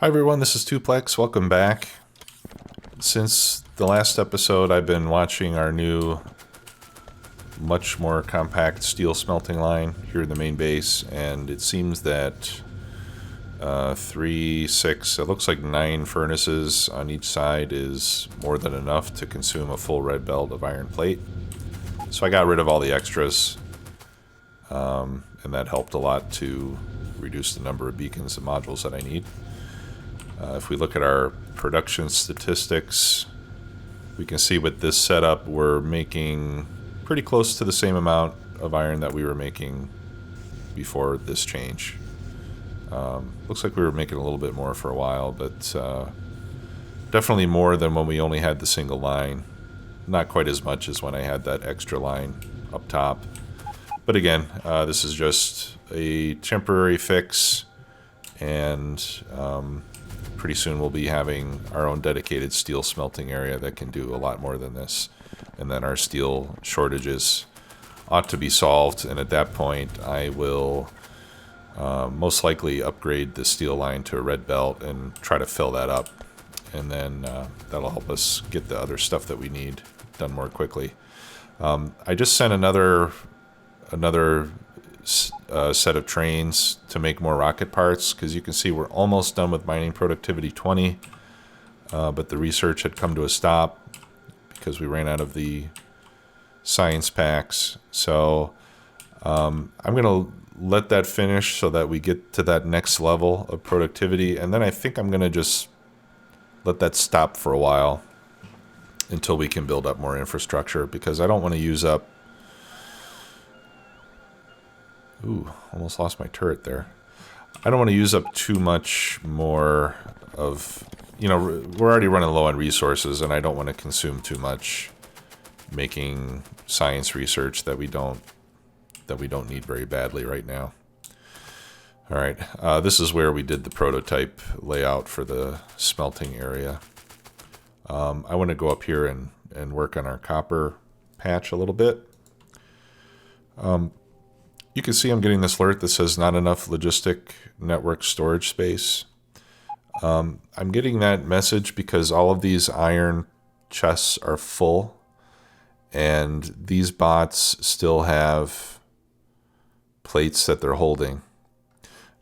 Hi everyone, this is Tuplex. Welcome back. Since the last episode, I've been watching our new, much more compact steel smelting line here in the main base, and it seems that 3, 6, it looks like 9 furnaces on each side is more than enough to consume a full red belt of iron plate. So I got rid of all the extras, and that helped a lot to reduce the number of beacons and modules that I need. If we look at our production statistics, we can see with this setup we're making pretty close to the same amount of iron that we were making before this change. Looks like we were making a little bit more for a while, but definitely more than when we only had the single line. Not quite as much as when I had that extra line up top. But again, this is just a temporary fix, and pretty soon we'll be having our own dedicated steel smelting area that can do a lot more than this. And then our steel shortages ought to be solved, and at that point I will most likely upgrade the steel line to a red belt and try to fill that up. And then that'll help us get the other stuff that we need done more quickly. I just sent another set of trains to make more rocket parts, because you can see we're almost done with mining productivity 20, but the research had come to a stop because we ran out of the science packs. So I'm going to let that finish so that we get to that next level of productivity, and then I think I'm going to just let that stop for a while until we can build up more infrastructure, because I don't want to use up... Ooh, almost lost my turret there. I don't want to use up too much more of... we're already running low on resources, and I don't want to consume too much making science research that we don't need very badly right now. All right, this is where we did the prototype layout for the smelting area. I want to go up here and work on our copper patch a little bit. You can see I'm getting this alert that says not enough logistic network storage space. I'm getting that message because all of these iron chests are full, and these bots still have plates that they're holding.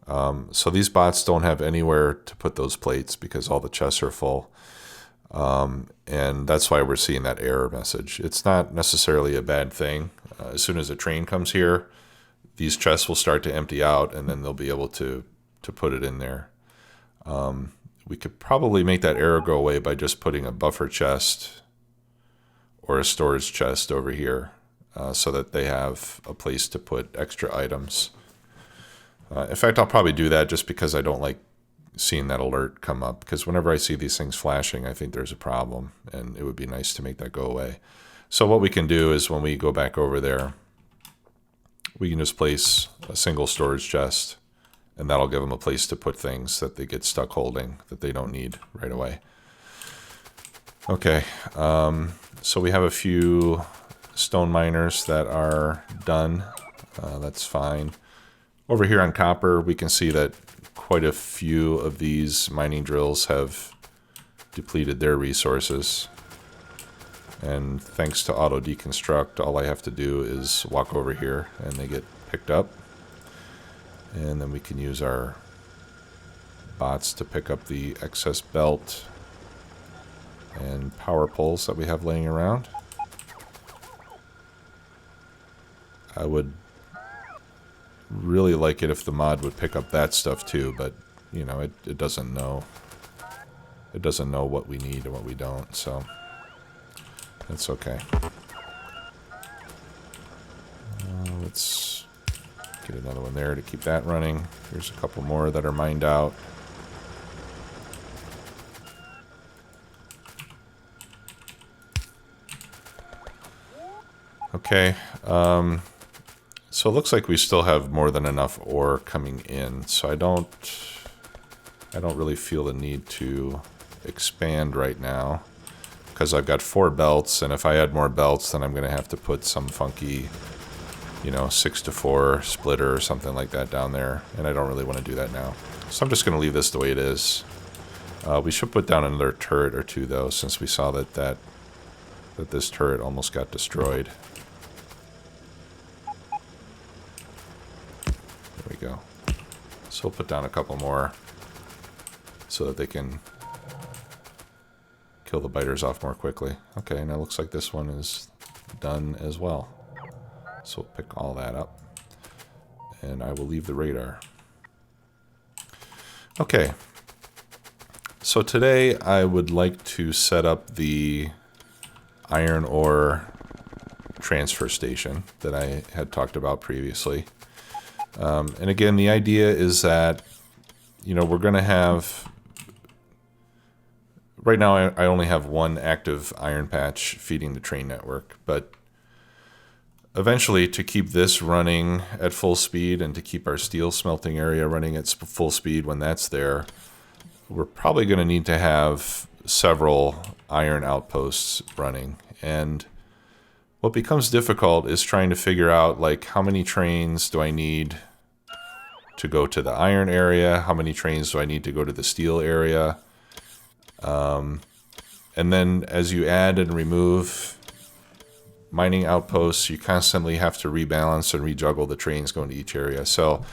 So these bots don't have anywhere to put those plates because all the chests are full. And that's why we're seeing that error message. It's not necessarily a bad thing. As soon as a train comes here, these chests will start to empty out, and then they'll be able to put it in there. We could probably make that error go away by just putting a buffer chest or a storage chest over here, so that they have a place to put extra items. In fact, I'll probably do that just because I don't like seeing that alert come up, because whenever I see these things flashing, I think there's a problem, and it would be nice to make that go away. So what we can do is when we go back over there, we can just place a single storage chest, and that'll give them a place to put things that they get stuck holding that they don't need right away. Okay, so we have a few stone miners that are done. That's fine. Over here on copper, we can see that quite a few of these mining drills have depleted their resources. And thanks to auto deconstruct, all I have to do is walk over here and they get picked up. And then we can use our bots to pick up the excess belt and power poles that we have laying around. I would really like it if the mod would pick up that stuff too, but it doesn't know. It doesn't know what we need and what we don't, so that's okay. Let's get another one there to keep that running. Here's a couple more that are mined out. Okay, so it looks like we still have more than enough ore coming in, so I don't really feel the need to expand right now, because I've got 4 belts, and if I add more belts, then I'm going to have to put some funky, 6-to-4 splitter or something like that down there, and I don't really want to do that now. So I'm just going to leave this the way it is. We should put down another turret or two, though, since we saw that this turret almost got destroyed. There we go. So we'll put down a couple more so that they can kill the biters off more quickly. Okay, now it looks like this one is done as well. So we'll pick all that up. And I will leave the radar. Okay. So today I would like to set up the iron ore transfer station that I had talked about previously. And again, the idea is that, you know, we're going to have... Right now I only have one active iron patch feeding the train network, but eventually, to keep this running at full speed and to keep our steel smelting area running at full speed when that's there, we're probably going to need to have several iron outposts running. And what becomes difficult is trying to figure out, like, how many trains do I need to go to the iron area? How many trains do I need to go to the steel area? And then as you add and remove mining outposts, you constantly have to rebalance and rejuggle the trains going to each area. So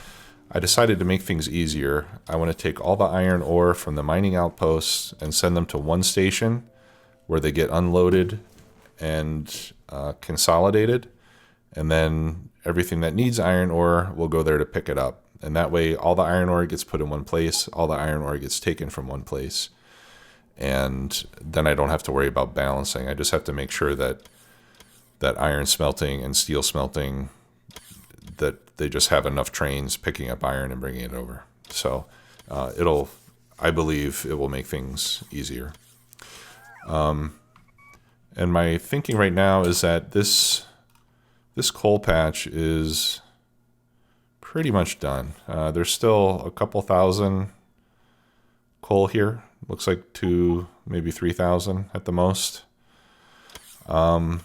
I decided to make things easier. I want to take all the iron ore from the mining outposts and send them to one station where they get unloaded and consolidated. And then everything that needs iron ore will go there to pick it up. And that way all the iron ore gets put in one place, all the iron ore gets taken from one place. And then I don't have to worry about balancing. I just have to make sure that iron smelting and steel smelting, that they just have enough trains picking up iron and bringing it over. So I believe it will make things easier. And my thinking right now is that this coal patch is pretty much done. There's still a couple thousand coal here. Looks like 2, maybe 3,000 at the most. And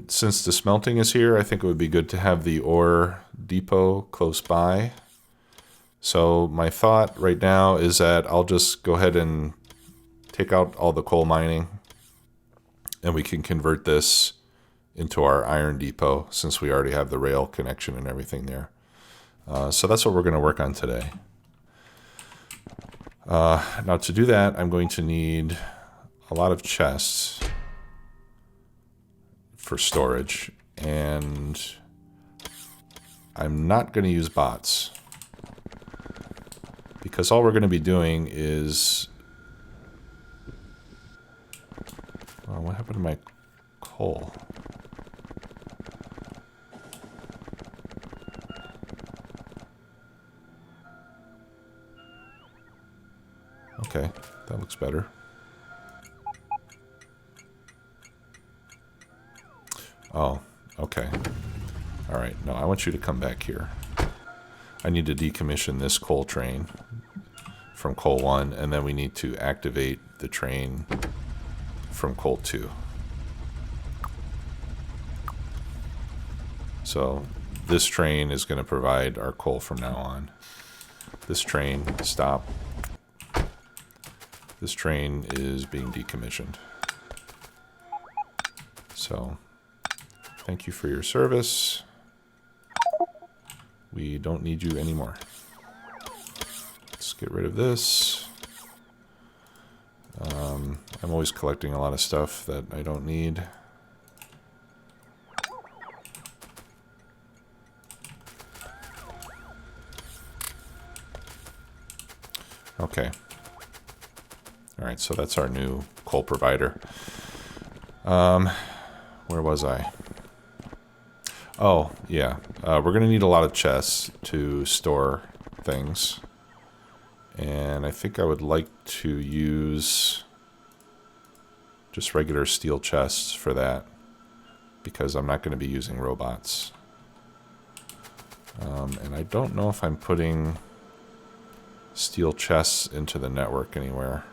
since the smelting is here, I think it would be good to have the ore depot close by. So my thought right now is that I'll just go ahead and take out all the coal mining, and we can convert this into our iron depot since we already have the rail connection and everything there. So that's what we're going to work on today. Now to do that, I'm going to need a lot of chests for storage, and I'm not going to use bots because all we're going to be doing is... Oh, what happened to my coal? Okay, that looks better. Oh, okay. All right, no, I want you to come back here. I need to decommission this coal train from coal 1, and then we need to activate the train from coal 2. So this train is going to provide our coal from now on. This train, stop. This train is being decommissioned. So, thank you for your service. We don't need you anymore. Let's get rid of this. I'm always collecting a lot of stuff that I don't need. Okay. Alright, so that's our new coal provider. Where was I? Oh, yeah. We're going to need a lot of chests to store things. And I think I would like to use just regular steel chests for that, because I'm not going to be using robots. And I don't know if I'm putting steel chests into the network anywhere.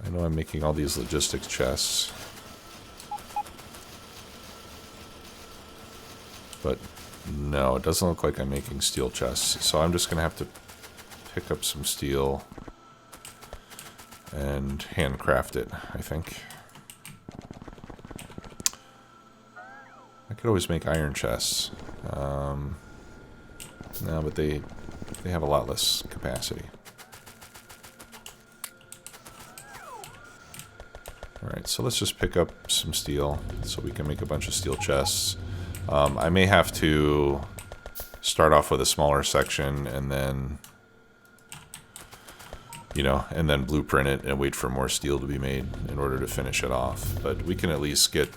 I know I'm making all these logistics chests, but No, it doesn't look like I'm making steel chests. So I'm just going to have to pick up some steel and handcraft it, I think. I could always make iron chests. No, but they have a lot less capacity. Alright, so let's just pick up some steel so we can make a bunch of steel chests. I may have to start off with a smaller section and then, you know, and then blueprint it and wait for more steel to be made in order to finish it off. But we can at least get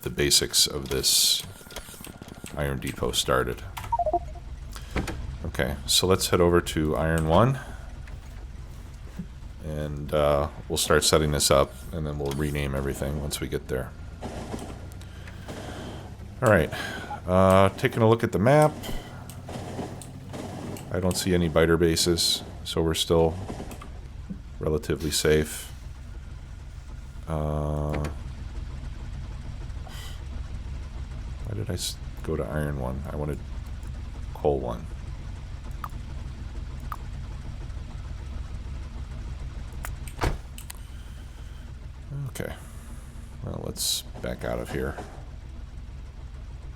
the basics of this iron depot started. Okay, so let's head over to Iron 1. And we'll start setting this up, and then we'll rename everything once we get there. Alright, taking a look at the map. I don't see any biter bases, so we're still relatively safe. Why did I go to Iron 1? I wanted Coal 1. Okay, well, let's back out of here.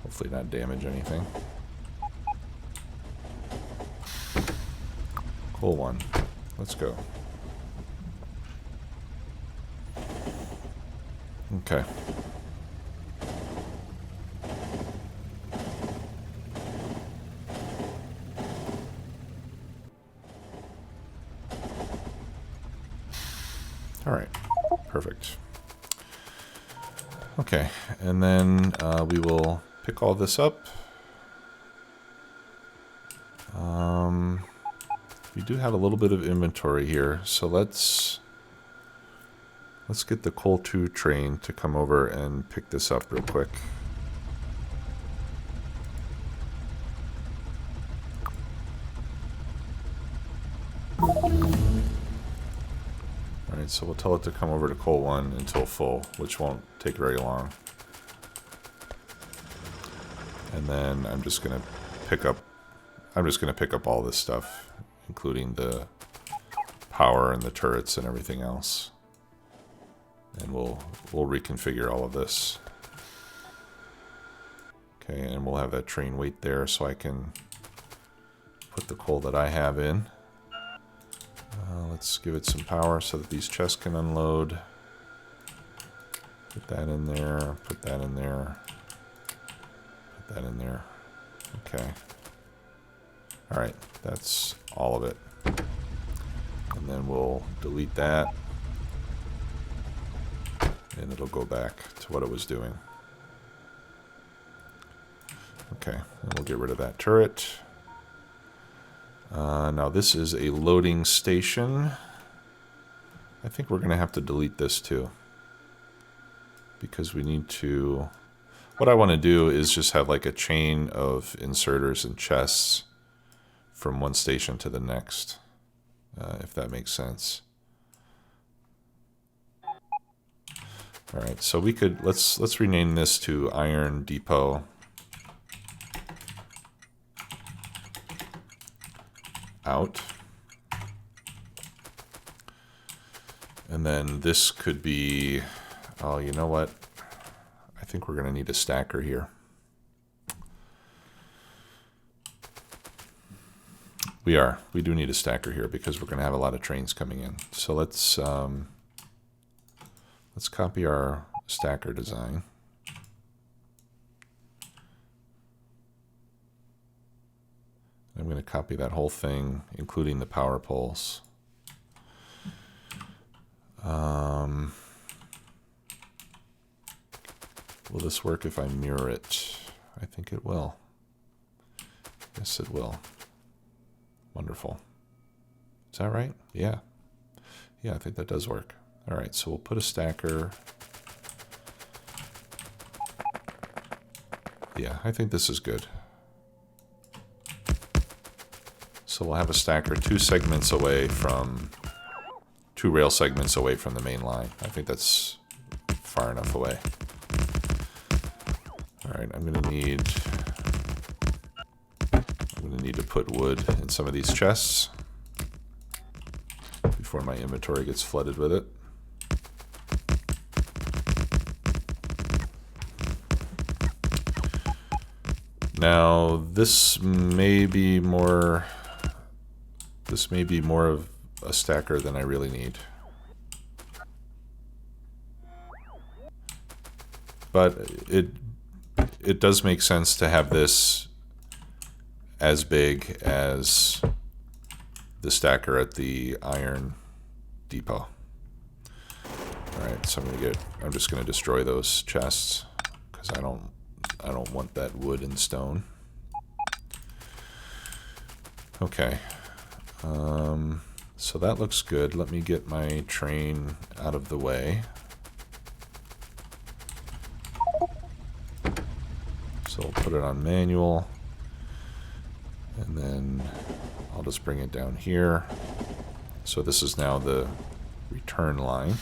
Hopefully not damage anything. Coal 1. Let's go. Okay. All right. Perfect. Okay, and then we will pick all this up. We do have a little bit of inventory here, so let's get the coal 2 train to come over and pick this up real quick. Alright, so we'll tell it to come over to coal 1 until full, which won't take very long. And then I'm just gonna pick up all this stuff, including the power and the turrets and everything else. And we'll reconfigure all of this. Okay, and we'll have that train wait there so I can put the coal that I have in. Let's give it some power so that these chests can unload. Put that in there, put that in there, put that in there. Okay. Alright, that's all of it. And then we'll delete that. And it'll go back to what it was doing. Okay, and we'll get rid of that turret. Now this is a loading station. I think we're going to have to delete this too. Because we need to... What I want to do is just have like a chain of inserters and chests from one station to the next. If that makes sense. Alright, so we could... Let's rename this to Iron Depot. Out. And then this could be, oh, you know what? I think we're going to need a stacker here. We do need a stacker here because we're going to have a lot of trains coming in. So let's copy our stacker design. I'm going to copy that whole thing, including the power poles. Will this work if I mirror it? I think it will. Yes, it will. Wonderful. Is that right? Yeah. Yeah, I think that does work. All right, so we'll put a stacker. Yeah, I think this is good. So we'll have a stacker two rail segments away from the main line. I think that's far enough away. All right, I'm going to need need to put wood in some of these chests before my inventory gets flooded with it. Now, this may be more of a stacker than I really need. But it does make sense to have this as big as the stacker at the iron depot. Alright, so I'm just gonna destroy those chests because I don't want that wood and stone. Okay. So that looks good. Let me get my train out of the way. So we'll put it on manual, and then I'll just bring it down here. So this is now the return line.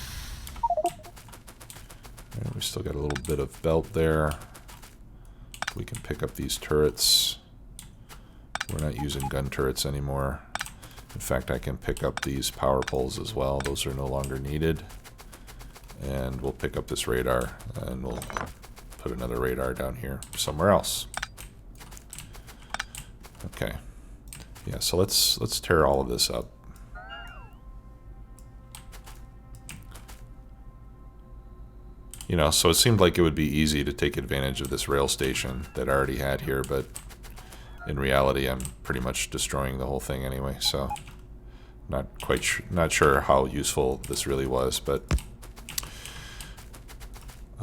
And we still got a little bit of belt there. We can pick up these turrets. We're not using gun turrets anymore. In fact, I can pick up these power poles as well. Those are no longer needed. And we'll pick up this radar, and we'll put another radar down here somewhere else. Okay. Yeah, so let's tear all of this up. You know, so it seemed like it would be easy to take advantage of this rail station that I already had here, but in reality I'm pretty much destroying the whole thing anyway, so not sure how useful this really was, but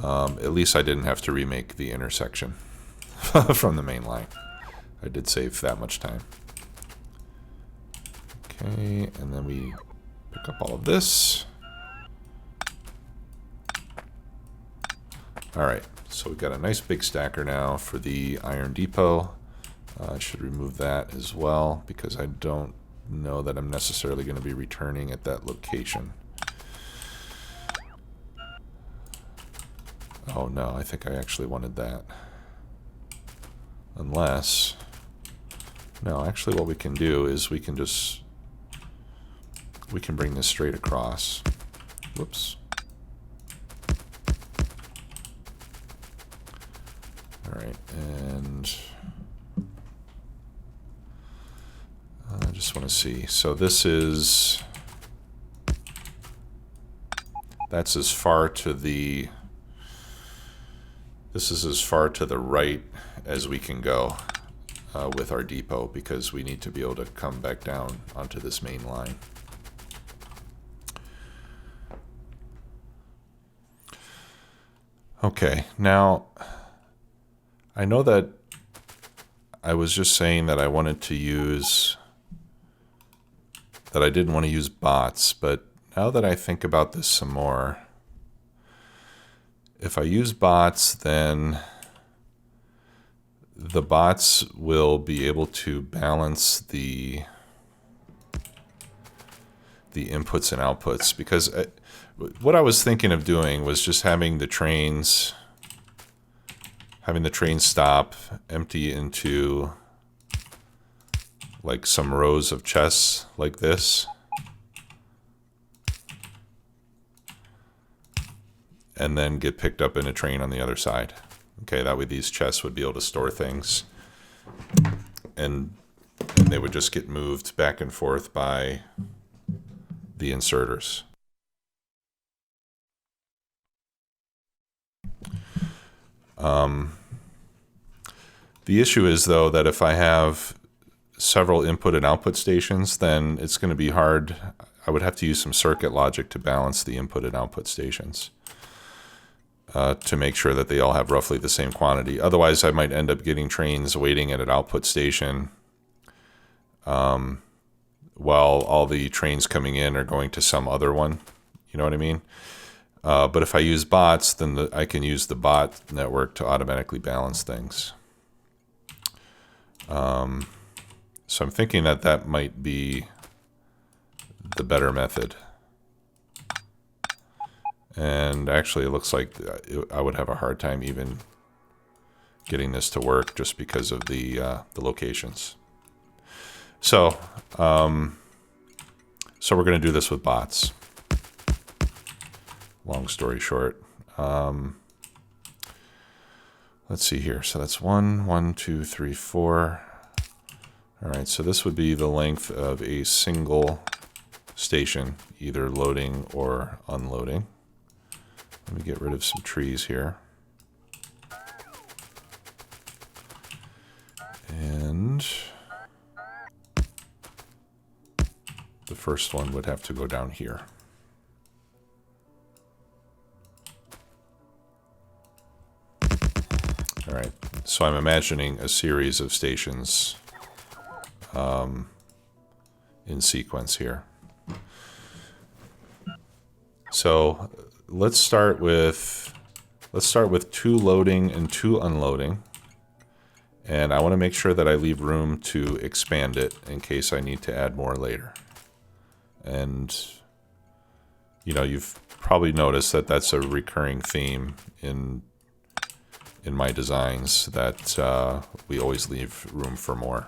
at least I didn't have to remake the intersection from the main line. I did save that much time. Okay, and then we pick up all of this. Alright, so we've got a nice big stacker now for the iron depot. I should remove that as well because I don't know that I'm necessarily going to be returning at that location. Oh no, I think I actually wanted that. Unless... No, actually what we can do is we can bring this straight across. Whoops. Alright, and... I just want to see. So this is... That's as far to the... This is as far to the right as we can go with our depot because we need to be able to come back down onto this main line. Okay, now I know that I was just saying that I wanted to use, that I didn't want to use bots, but now that I think about this some more, if I use bots, then the bots will be able to balance the inputs and outputs, because what I was thinking of doing was just having the trains stop, empty into like some rows of chests like this, and then get picked up in a train on the other side. Okay, that way these chests would be able to store things, and they would just get moved back and forth by the inserters. The issue is, though, that if I have several input and output stations, then it's going to be hard. I would have to use some circuit logic to balance the input and output stations to make sure that they all have roughly the same quantity. Otherwise, I might end up getting trains waiting at an output station while all the trains coming in are going to some other one. You know what I mean? But if I use bots, then I can use the bot network to automatically balance things. So I'm thinking that that might be the better method. And actually, it looks like I would have a hard time even getting this to work just because of the locations. So, so we're going to do this with bots. Long story short. Let's see here. So that's 1, 1, 2, 3, 4. All right, so this would be the length of a single station, either loading or unloading. Let me get rid of some trees here. And the first one would have to go down here. All right, so I'm imagining a series of stations in sequence here. So let's start with 2 loading and 2 unloading. And I want to make sure that I leave room to expand it in case I need to add more later. And you know, you've probably noticed that that's a recurring theme in my designs, that we always leave room for more.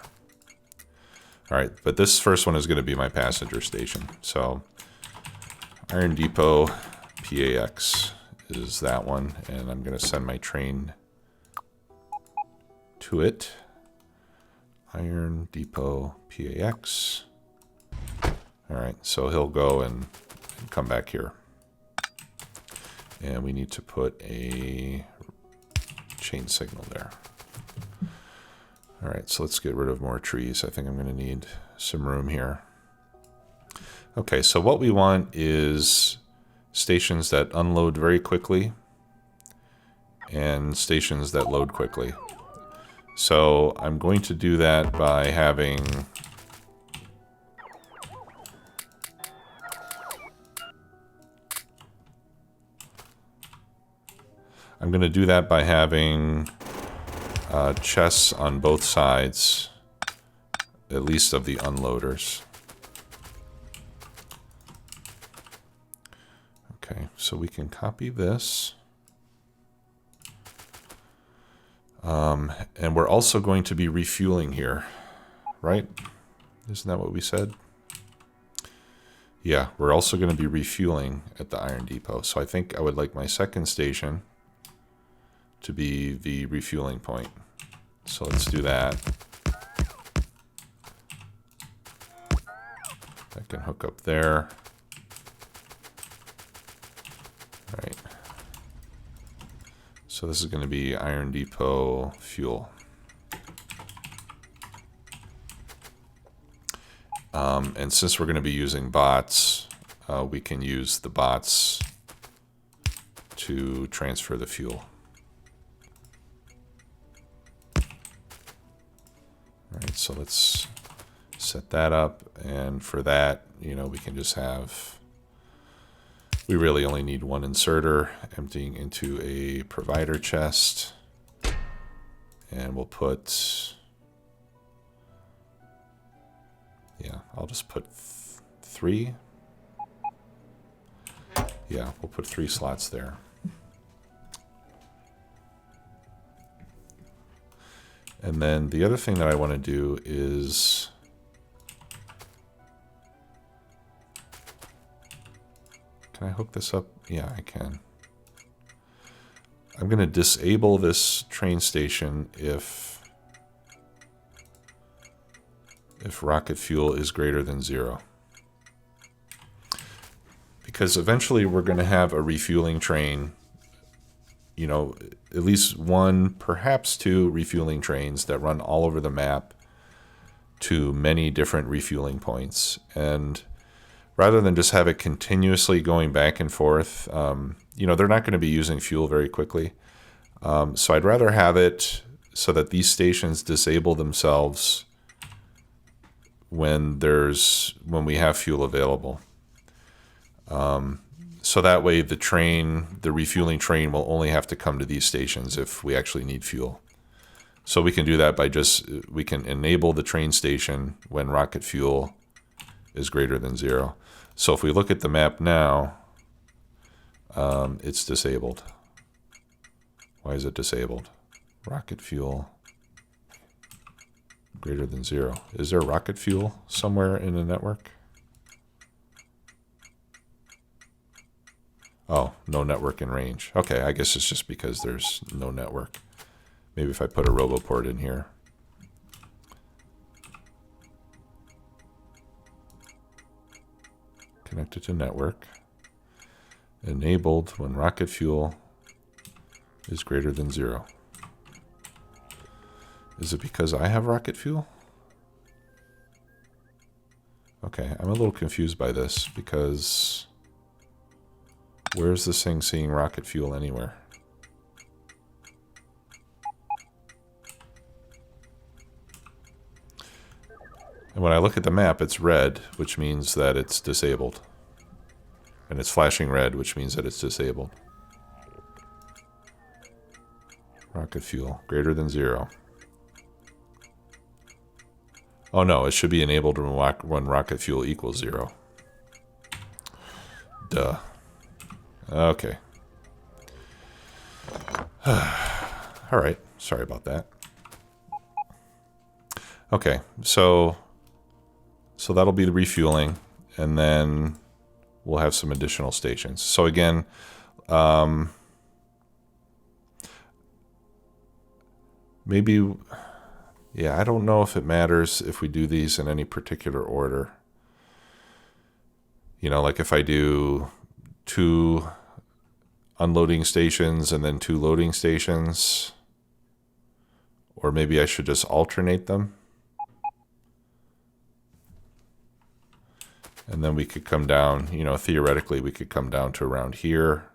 All right, but this first one is going to be my passenger station. So Iron Depot PAX is that one, and I'm going to send my train to it. Iron Depot PAX. All right, so he'll go and come back here. And we need to put a chain signal there. All right, so let's get rid of more trees. I think I'm going to need some room here. Okay, so what we want is stations that unload very quickly and stations that load quickly. So I'm going to do that by having chests on both sides, at least of the unloaders. Okay, so we can copy this. And we're also going to be refueling here, right? Isn't that what we said? Yeah, we're also going to be refueling at the Iron Depot. So I think I would like my second station to be the refueling point. So let's do that. That can hook up there. All right. So this is going to be Iron Depot fuel. And since we're going to be using bots, we can use the bots to transfer the fuel. All right, so let's set that up. And for that, you know, we can just have, we really only need one inserter emptying into a provider chest. And we'll put, yeah, I'll just put 3. Yeah, we'll put 3 slots there. And then the other thing that I want to do is, can I hook this up? Yeah, I can. I'm going to disable this train station if rocket fuel is greater than 0. Because eventually we're going to have a refueling train, you know, at least 1, perhaps 2 refueling trains that run all over the map to many different refueling points. And rather than just have it continuously going back and forth, you know, they're not going to be using fuel very quickly. So I'd rather have it so that these stations disable themselves when we have fuel available. So that way the refueling train will only have to come to these stations if we actually need fuel. So we can do that by we can enable the train station when rocket fuel is greater than 0. So if we look at the map now, it's disabled. Why is it disabled? Rocket fuel. greater than 0. Is there rocket fuel somewhere in the network? Oh, no network in range. Okay, I guess it's just because there's no network. Maybe if I put a roboport in here. Connected to network. Enabled when rocket fuel is greater than 0. Is it because I have rocket fuel? Okay, I'm a little confused by this because where's this thing seeing rocket fuel anywhere? And when I look at the map, it's red, which means that it's disabled. And it's flashing red, which means that it's disabled. Rocket fuel, greater than 0. Oh no, it should be enabled when rocket fuel equals 0. Duh. Okay. Alright, sorry about that. Okay, so that'll be the refueling, and then we'll have some additional stations. So again, maybe, yeah, I don't know if it matters if we do these in any particular order. You know, like if I do 2 unloading stations and then 2 loading stations, or maybe I should just alternate them. And then we could come down, you know, theoretically we could come down to around here.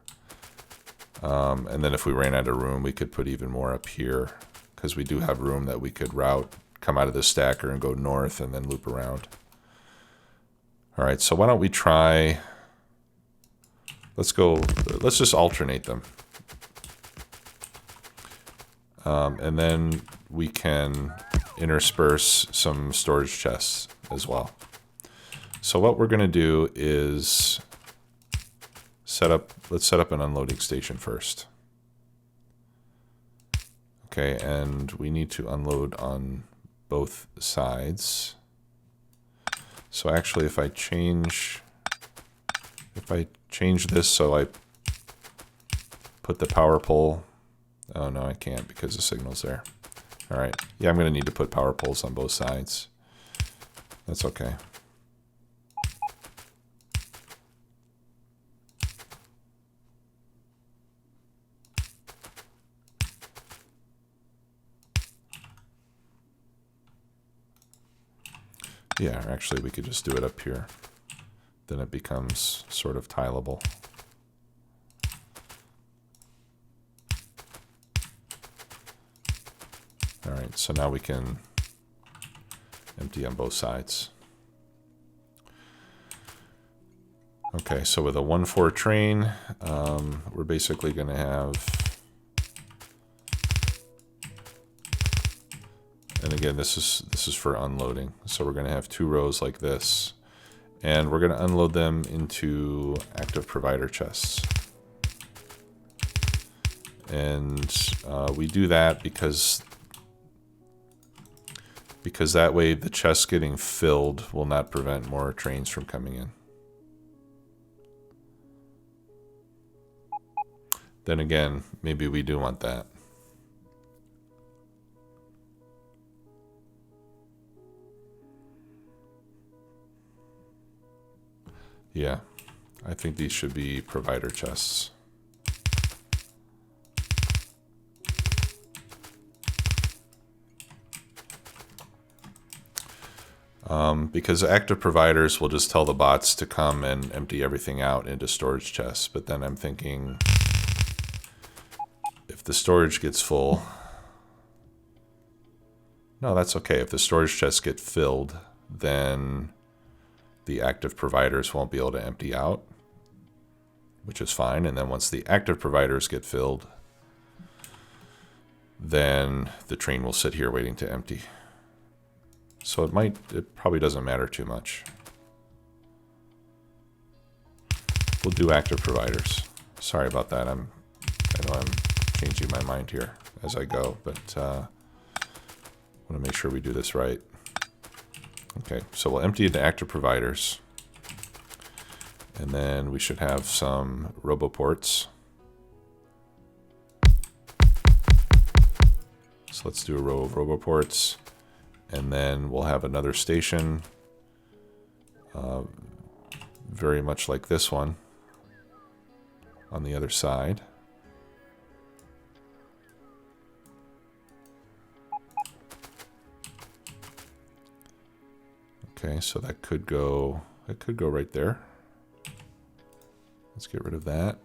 And then if we ran out of room, we could put even more up here, because we do have room that we could route, come out of the stacker and go north and then loop around. All right, so why don't we try, let's just alternate them. And then we can intersperse some storage chests as well. So what we're going to do is let's set up an unloading station first. Okay, and we need to unload on both sides. So actually if I change this so I put the power pole, oh no I can't because the signal's there. All right, yeah, I'm going to need to put power poles on both sides. That's okay. Yeah, actually we could just do it up here. Then it becomes sort of tileable. All right, so now we can empty on both sides. Okay, so with a 1-4 train, we're basically going to have, and again, this is for unloading. So we're going to have 2 rows like this, and we're going to unload them into active provider chests. And we do that because that way the chests getting filled will not prevent more trains from coming in. Then again, maybe we do want that. Yeah, I think these should be provider chests. Because active providers will just tell the bots to come and empty everything out into storage chests. But then I'm thinking, if the storage gets full, no, that's okay. If the storage chests get filled, then the active providers won't be able to empty out, which is fine. And then once the active providers get filled, then the train will sit here waiting to empty. So it probably doesn't matter too much. We'll do active providers. Sorry about that. I know I'm changing my mind here as I go, but want to make sure we do this right. Okay, so we'll empty into active providers. And then we should have some roboports. So let's do a row of roboports. And then we'll have another station, very much like this one, on the other side. Okay, so that could go right there. Let's get rid of that.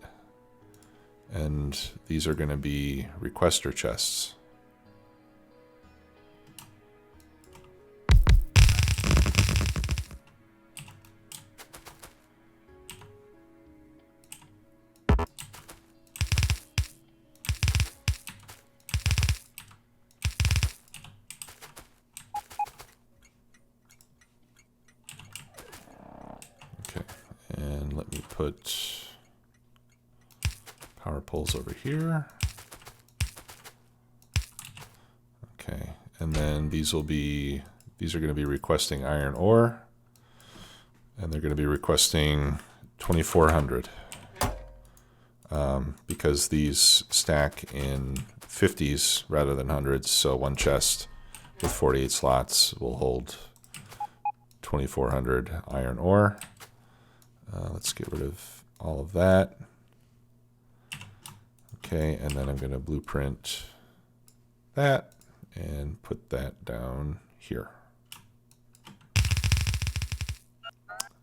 And these are going to be requester chests. Okay, and let me put power poles over here. Okay, and then these are going to be requesting iron ore, and they're going to be requesting 2400 because these stack in 50s rather than hundreds. So one chest with 48 slots will hold 2400 iron ore. Let's get rid of all of that. Okay, and then I'm going to blueprint that and put that down here.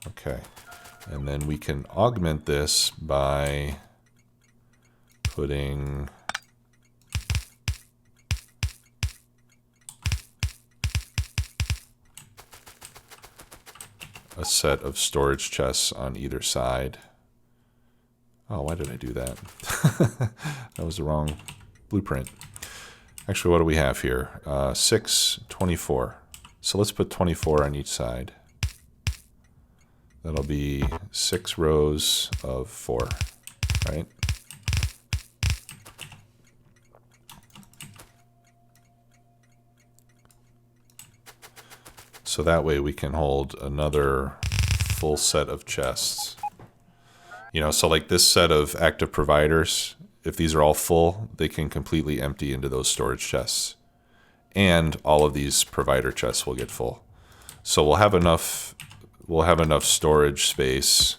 Okay, and then we can augment this by putting a set of storage chests on either side. Oh, why did I do that? That was the wrong blueprint. Actually, what do we have here? 6, 24. So let's put 24 on each side. That'll be 6 rows of 4, right? So that way we can hold another full set of chests. You know, so like this set of active providers, if these are all full, they can completely empty into those storage chests. And all of these provider chests will get full. So we'll have enough storage space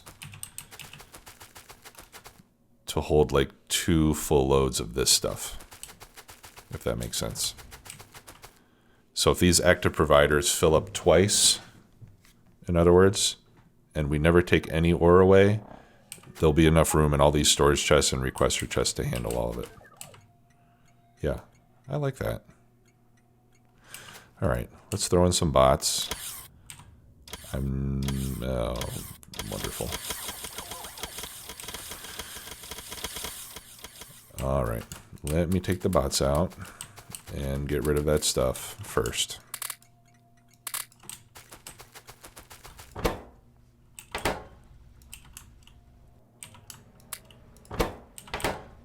to hold like 2 full loads of this stuff, if that makes sense. So if these active providers fill up twice, in other words, and we never take any ore away, there'll be enough room in all these storage chests and requester chests to handle all of it. Yeah, I like that. All right, let's throw in some bots. Wonderful. All right, let me take the bots out and get rid of that stuff first.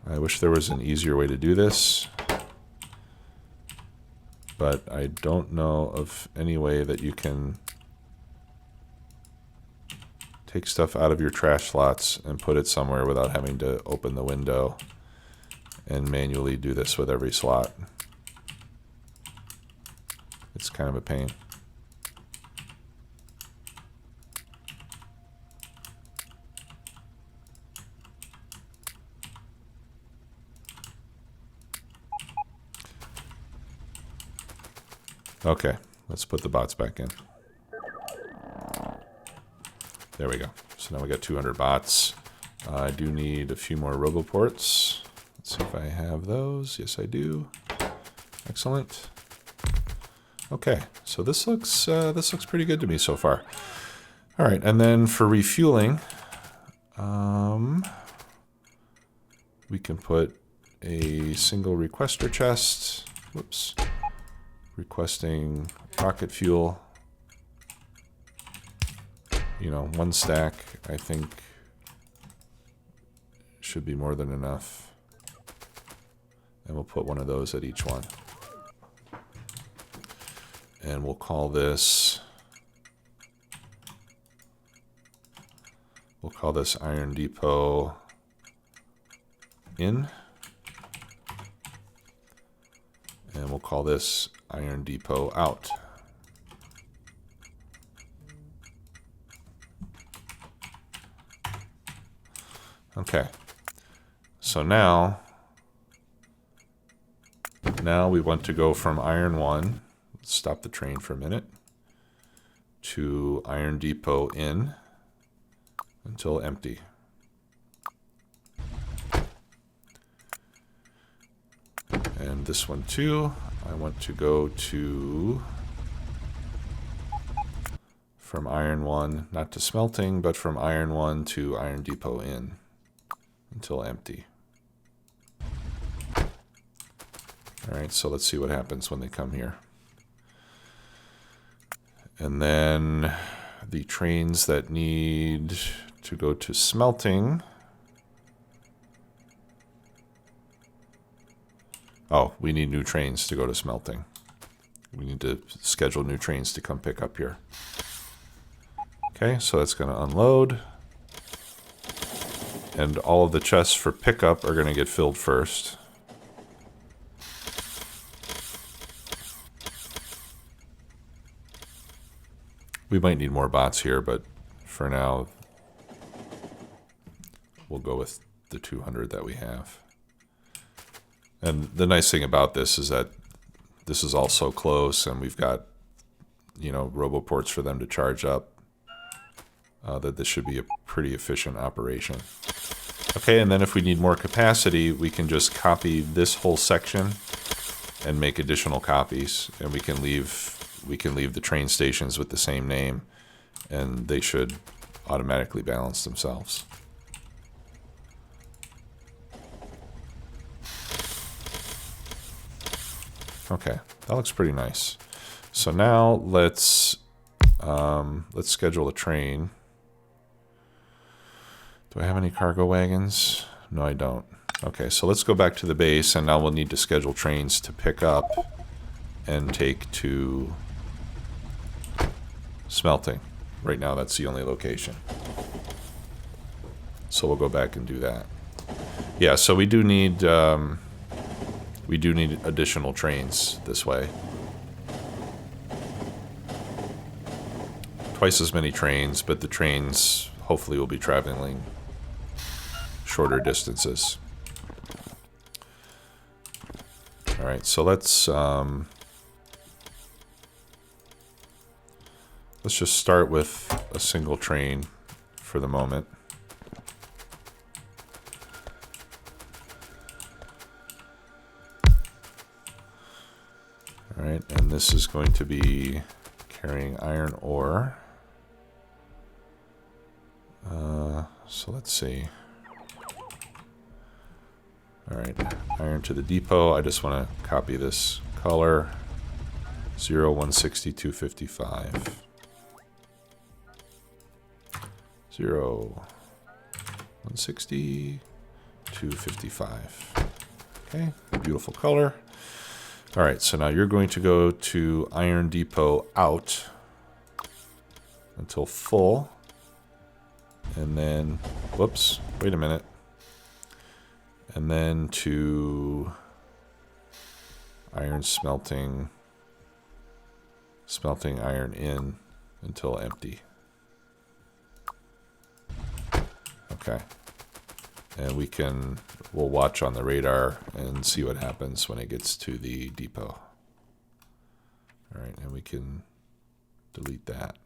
I wish there was an easier way to do this, but I don't know of any way that you can take stuff out of your trash slots and put it somewhere without having to open the window and manually do this with every slot. It's kind of a pain. Okay, let's put the bots back in. There we go. So now we got 200 bots. I do need a few more roboports. Let's see if I have those. Yes, I do. Excellent. Okay, so this looks pretty good to me so far. All right, and then for refueling, we can put a single requester chest. Whoops. Requesting rocket fuel. You know, 1 stack, I think, should be more than enough. And we'll put one of those at each one. And we'll call this iron depot in. And we'll call this iron depot out. Okay. So now we want to go from iron 1, let's stop the train for a minute, to iron depot in until empty. And this one too, I want to go to from iron 1, not to smelting, but from iron 1 to iron depot in until empty. All right, so let's see what happens when they come here. And then the trains that need to go to smelting. Oh, we need new trains to go to smelting. We need to schedule new trains to come pick up here. Okay, so that's going to unload. And all of the chests for pickup are going to get filled first. We might need more bots here, but for now, we'll go with the 200 that we have. And the nice thing about this is that this is all so close, and we've got, you know, roboports for them to charge up, that this should be a pretty efficient operation. Okay, and then if we need more capacity, we can just copy this whole section and make additional copies, and we can leave the train stations with the same name, and they should automatically balance themselves. Okay, that looks pretty nice. So now let's schedule a train. Do I have any cargo wagons? No, I don't. Okay, so let's go back to the base, and now we'll need to schedule trains to pick up and take to smelting. Right now, that's the only location. So we'll go back and do that. Yeah, so we do need additional trains this way. Twice as many trains, but the trains hopefully will be traveling shorter distances. All right, so let's just start with a single train for the moment. All right, and this is going to be carrying iron ore. So let's see. All right, iron to the depot. I just want to copy this color. 0.16, 255. 0.16, 255. Okay, beautiful color. All right, so now you're going to go to iron depot out until full. And then, whoops, wait a minute. And then to iron smelting iron in until empty. Okay. And we'll watch on the radar and see what happens when it gets to the depot. All right, and we can delete that.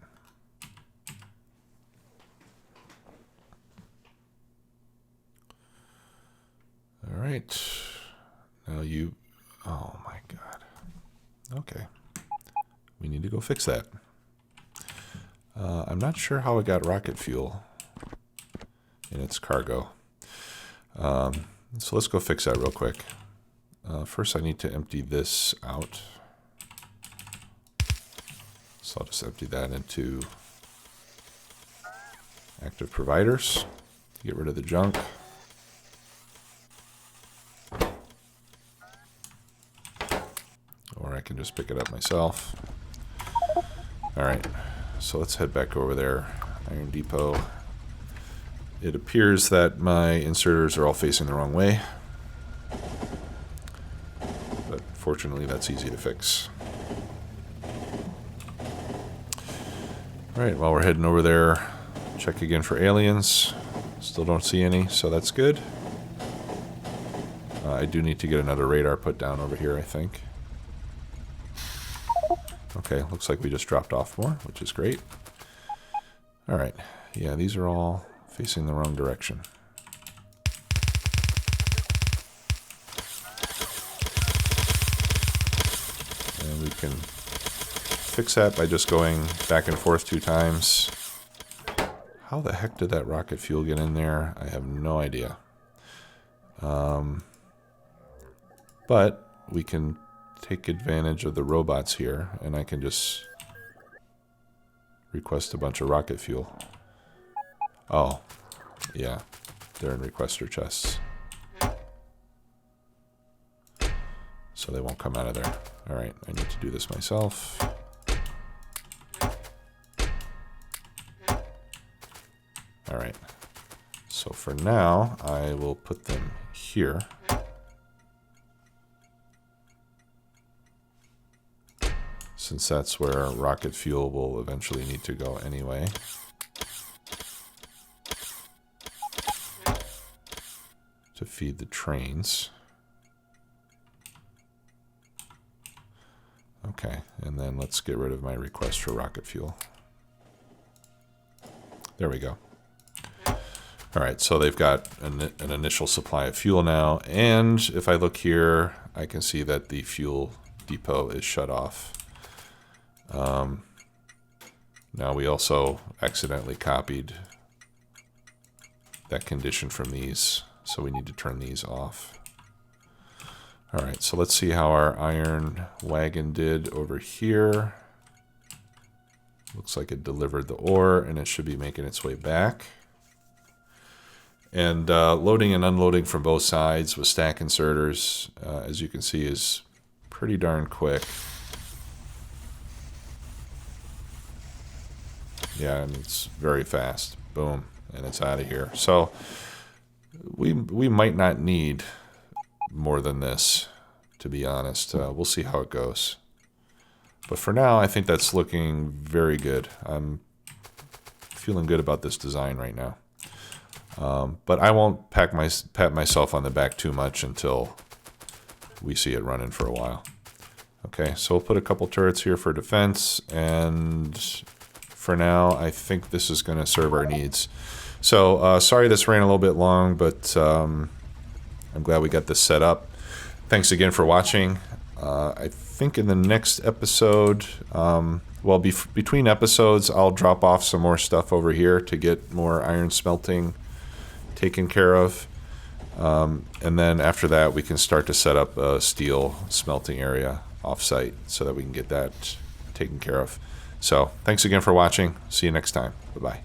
All right, now oh my God. Okay, we need to go fix that. I'm not sure how it got rocket fuel in its cargo. So let's go fix that real quick. First I need to empty this out. So I'll just empty that into active providers to get rid of the junk. Or I can just pick it up myself. Alright, so let's head back over there. Iron Depot. It appears that my inserters are all facing the wrong way. But fortunately, that's easy to fix. Alright, while we're heading over there, check again for aliens. Still don't see any, so that's good. I do need to get another radar put down over here, I think. Okay, looks like we just dropped off more, which is great. Alright, yeah, these are all facing the wrong direction. And we can fix that by just going back and forth 2 times. How the heck did that rocket fuel get in there? I have no idea. But we can take advantage of the robots here, and I can just request a bunch of rocket fuel. Oh, yeah, they're in requester chests. So they won't come out of there. Alright, I need to do this myself. Alright, so for now, I will put them here. Since that's where rocket fuel will eventually need to go anyway. To feed the trains. Okay, and then let's get rid of my request for rocket fuel. There we go. Alright, so they've got an initial supply of fuel now, and if I look here, I can see that the fuel depot is shut off. Now we also accidentally copied that condition from these, so we need to turn these off. Alright, so let's see how our iron wagon did over here. Looks like it delivered the ore, and it should be making its way back. And loading and unloading from both sides with stack inserters, as you can see, is pretty darn quick. Yeah, and it's very fast. Boom, and it's out of here. So we might not need more than this, to be honest. We'll see how it goes. But for now, I think that's looking very good. I'm feeling good about this design right now. But I won't pat myself on the back too much until we see it running for a while. Okay, so we'll put a couple turrets here for defense, and for now, I think this is going to serve our needs. So, sorry this ran a little bit long, but I'm glad we got this set up. Thanks again for watching. I think in the next episode, well, between episodes, I'll drop off some more stuff over here to get more iron smelting taken care of. And then after that, we can start to set up a steel smelting area off-site so that we can get that taken care of. So, thanks again for watching. See you next time. Bye-bye.